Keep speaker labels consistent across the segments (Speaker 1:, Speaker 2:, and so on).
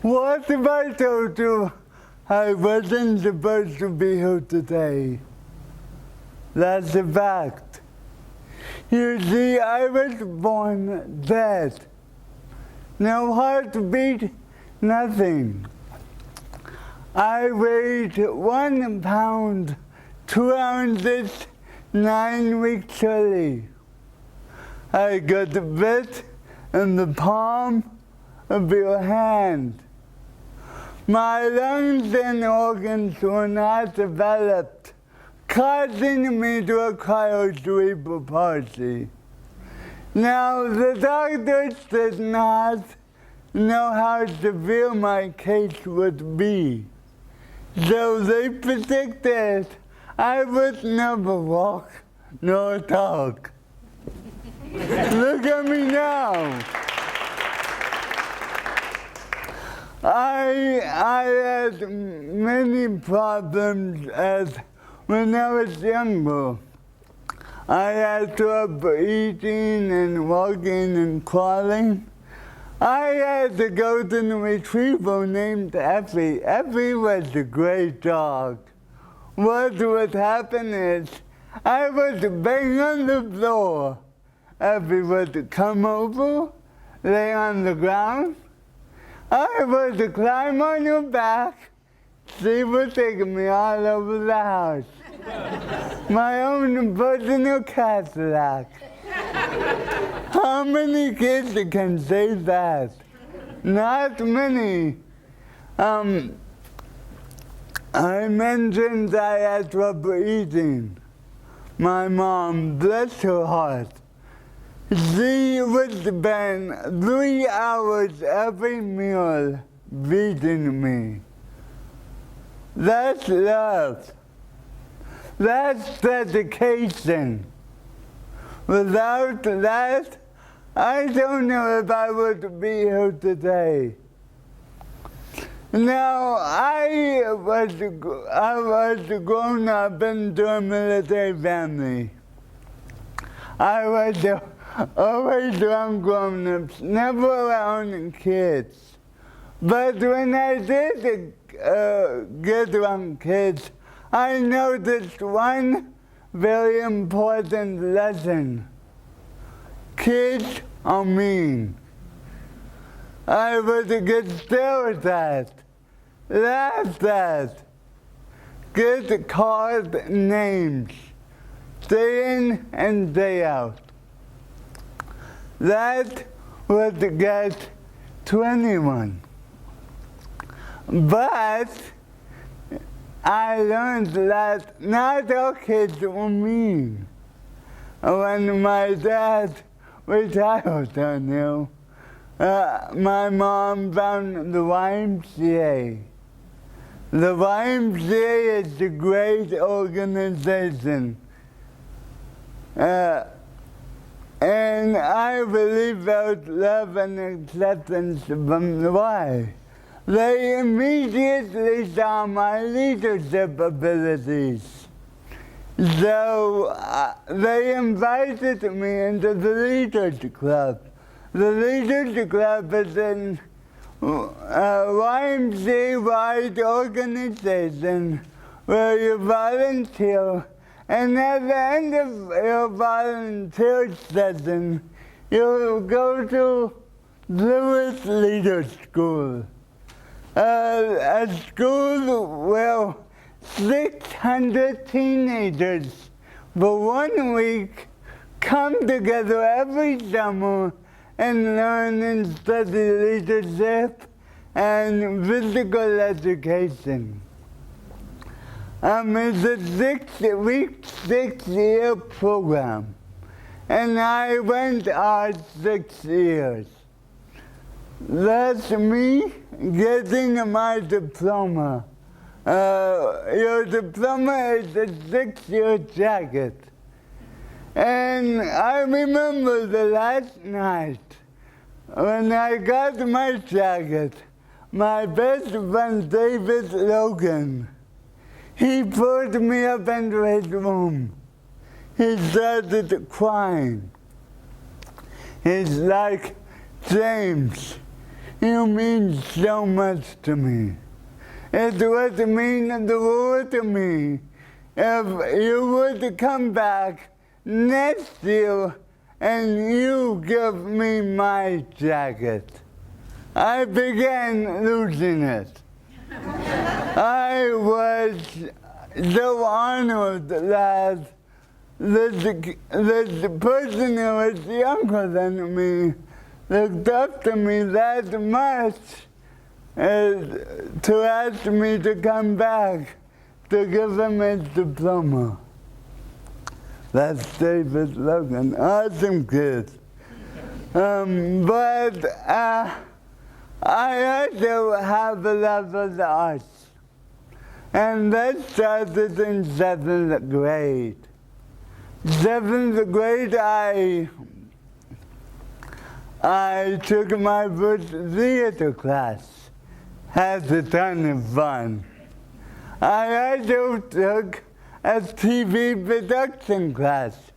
Speaker 1: What if I told you I wasn't supposed to be here today? That's a fact. You see, I was born dead. No heartbeat, nothing. I weighed 1 pound, 2 ounces, 9 weeks early. I got bit in the palm of your hand. My lungs and organs were not developed, causing me to acquire cerebral palsy. Now, the doctors did not know how severe my case would be, so they predicted I would never walk nor talk. Look at me now. I had many problems when I was younger. I had trouble eating and walking and crawling. I had a golden retriever named Effie. Effie was a great dog. What would happen is I would bang on the floor. Effie would come over, lay on the ground. I would climb on her back. She would take me all over the house. My own personal Cadillac. How many kids can say that? Not many. I mentioned I had trouble eating. My mom, bless her heart, she would spend 3 hours every meal feeding me. That's love. That's dedication. Without that, I don't know if I would be here today. Now, I was grown up into a military family. I was always around grown-ups, never around kids. But when I did get around kids, I noticed one very important lesson. Kids are mean. I would get stared at, laughed at, get called names, day in and day out. That would get to anyone. But I learned that not all kids were mean. When my dad retired, my mom found the YMCA. The YMCA is a great organization. And I really felt love and acceptance from the Y. They immediately saw my leadership abilities. So they invited me into the Leaders Club. The Leaders Club is an YMCA-wide organization where you volunteer, and at the end of your volunteer session, you'll go to Lewis Leader School. A school where 600 teenagers for 1 week come together every summer and learn and study leadership and physical education. It's a 6-week, 6-year program, and I went all 6 years. That's me getting my diploma. Your diploma is a 6-year jacket. And I remember the last night when I got my jacket, my best friend David Logan, he pulled me up into his room. He started crying. He's like, James, You mean so much to me. It would mean the world to me if you would come back next year and you give me my jacket. I began losing it. I was so honored that this person who was younger than me looked up to me that much to ask me to come back to give him his diploma. That's David Logan, awesome kid. But I also have a love of the arts. And that started in 7th grade. 7th grade, I took my first theater class. Had a ton of fun. I also took a TV production class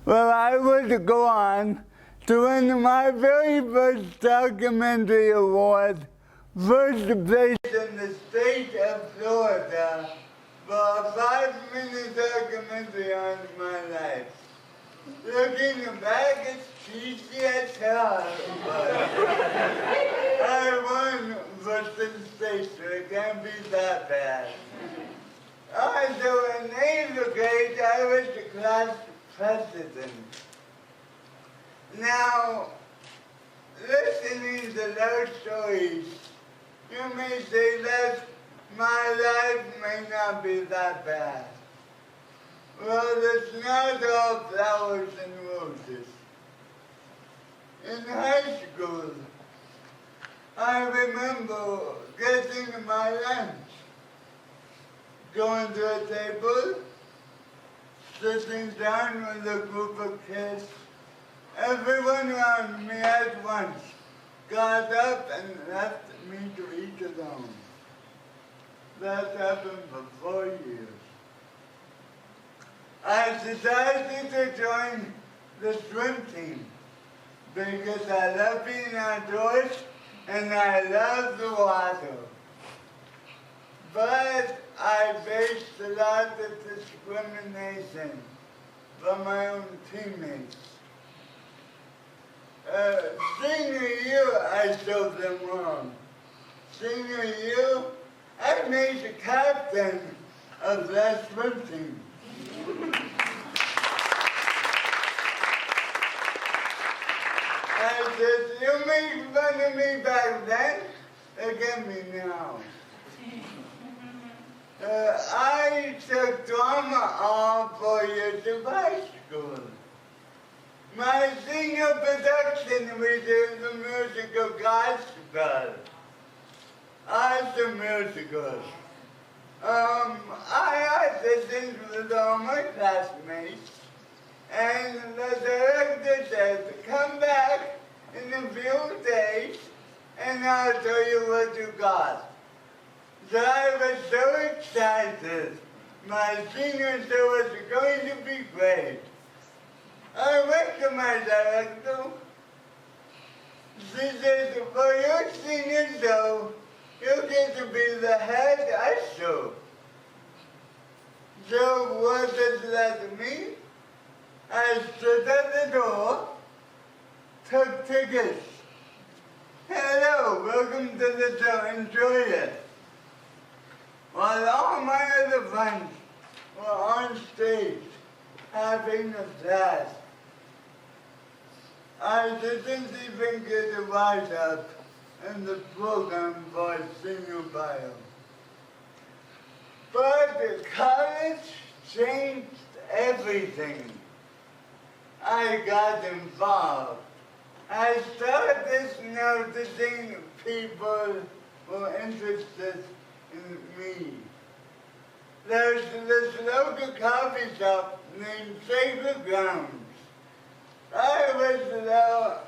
Speaker 1: where I would go on to win my very first documentary award, first place in the state of Florida, for a 5-minute documentary on my life. Looking back, it's cheesy as hell, but I won first in state, so it can't be that bad. Also, in 8th grade, I was the class president. Now, listening to those stories, you may say that my life may not be that bad. Well, it's not all flowers and roses. In high school, I remember getting my lunch, going to a table, sitting down with a group of kids. Everyone around me at once got up and left me to eat alone. That happened for 4 years. I decided to join the swim team because I love being outdoors and I love the water. But I faced a lot of discrimination from my own teammates. Senior year, I showed them wrong. Senior year, I made the captain of that swim team. I said, you made fun of me back then, look at me now. I took drama all 4 years of high school. My senior production, we did the musical Gospel. Awesome musical. I auditioned with all my classmates, and the director said, come back in a few days, and I'll tell you what you got. So I was so excited. My senior show was going to be great. I went to my director. She said, for your senior show, you get to be the head usher. So what does that mean? I stood at the door, took tickets. Hello, welcome to the show, enjoy it. While all my other friends were on stage having a blast, I didn't even get a write-up in the program for senior bio. But college changed everything. I got involved. I started noticing people were interested in me. There's this local coffee shop named Sacred Grounds. I was there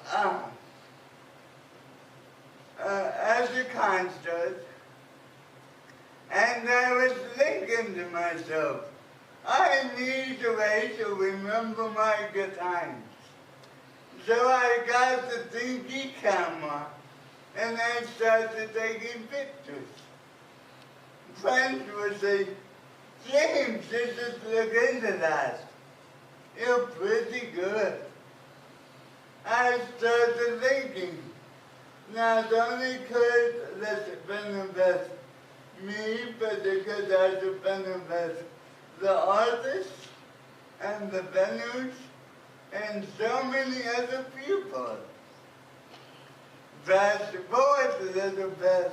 Speaker 1: at the concert, and I was thinking to myself, I need a way to remember my good times. So I got the dinky camera and I started taking pictures. Friends would say, James, you should look into that. You're pretty good. I started thinking, not only could this benefit me, but it could also benefit the artists and the venues and so many other people. Fast forward a little bit,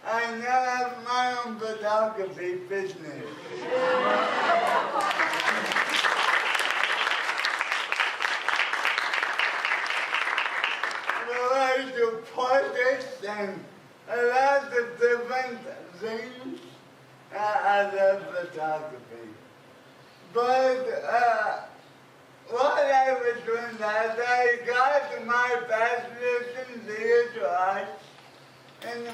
Speaker 1: I now have my own photography business. I do portraits and a lot of different things. I love photography. But while I was doing that, I got my bachelor's in theater arts and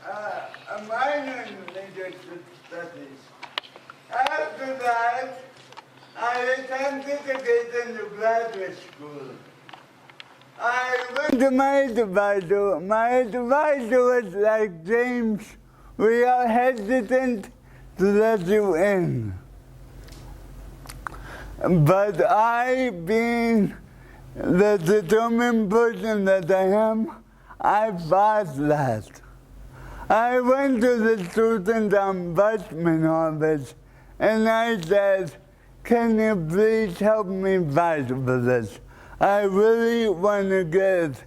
Speaker 1: a minor in leadership studies. After that, I attempted to get into graduate school. I went to my advisor. My advisor was like, James, we are hesitant to let you in. But I, being the determined person that I am, I fought that. I went to the student ombudsman office and I said, can you please help me fight for this? I really want to get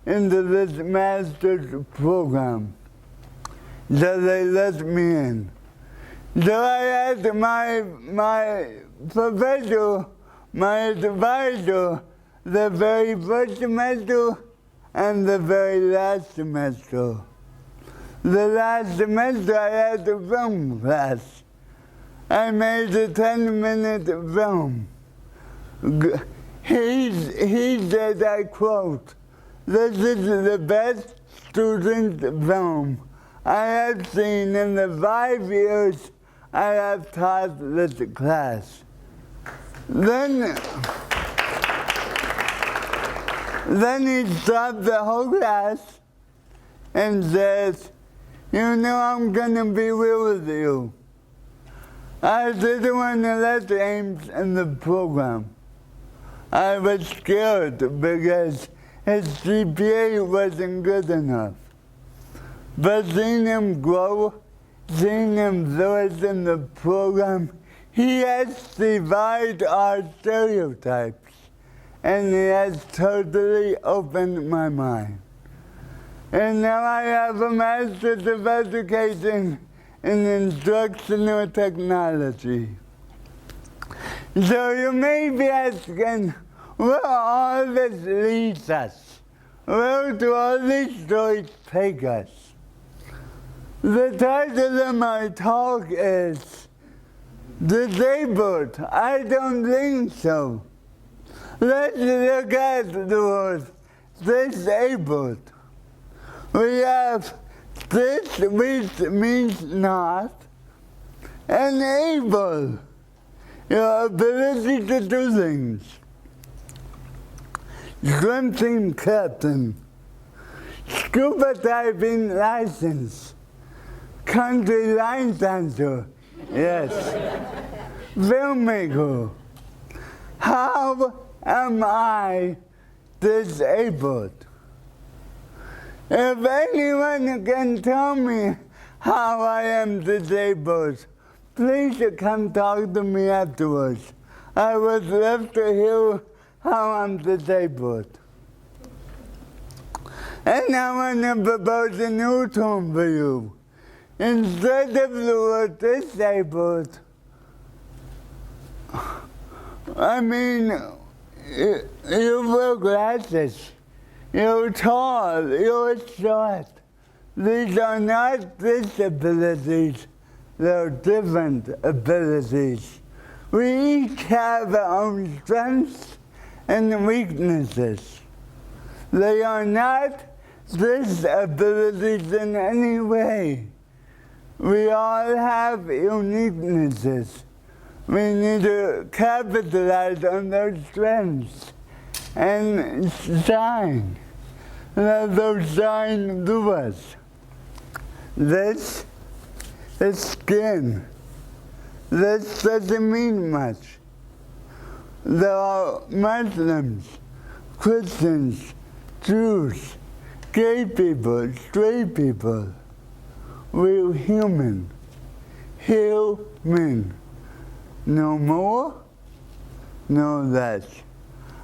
Speaker 1: into this master's program. So they let me in. So I asked my professor, my advisor, the very first semester and the very last semester. The last semester I had a film class. I made a 10-minute film. He said, I quote, this is the best student film I have seen in the 5 years I have taught this class. Then he stopped the whole class and says, you know, I'm gonna be real with you. I didn't want to let James in the program. I was scared because his GPA wasn't good enough. But seeing him grow, seeing him flourish in the program, he has survived our stereotypes, and he has totally opened my mind. And now I have a Master's of Education in Instructional Technology. So you may be asking, where all this leads us? Where do all these stories take us? The title of my talk is Disabled. I don't think so. Let's look at the word disabled. We have this, which means not, and able, your ability to do things. Swim team captain, scuba diving license, country line dancer, yes, filmmaker. How am I disabled? If anyone can tell me how I am disabled, please come talk to me afterwards. I would love to hear how I'm disabled. And I want to propose a new term for you. Instead of the word disabled, I mean, you wear glasses. You're tall, you're short. These are not disabilities, they're different abilities. We each have our own strengths and weaknesses. They are not disabilities in any way. We all have uniquenesses. We need to capitalize on those strengths and shine. that they're trying to do us. This is skin. This doesn't mean much. There are Muslims, Christians, Jews, gay people, straight people. We're human. Human. No more, no less.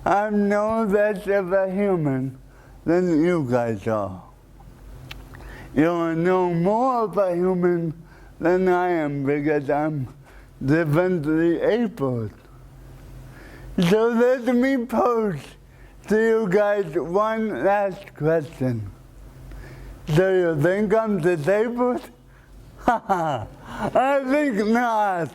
Speaker 1: I'm no less of a human than you guys are. You're no more of a human than I am because I'm differently able. So let me pose to you guys one last question. Do you think I'm disabled? I think not.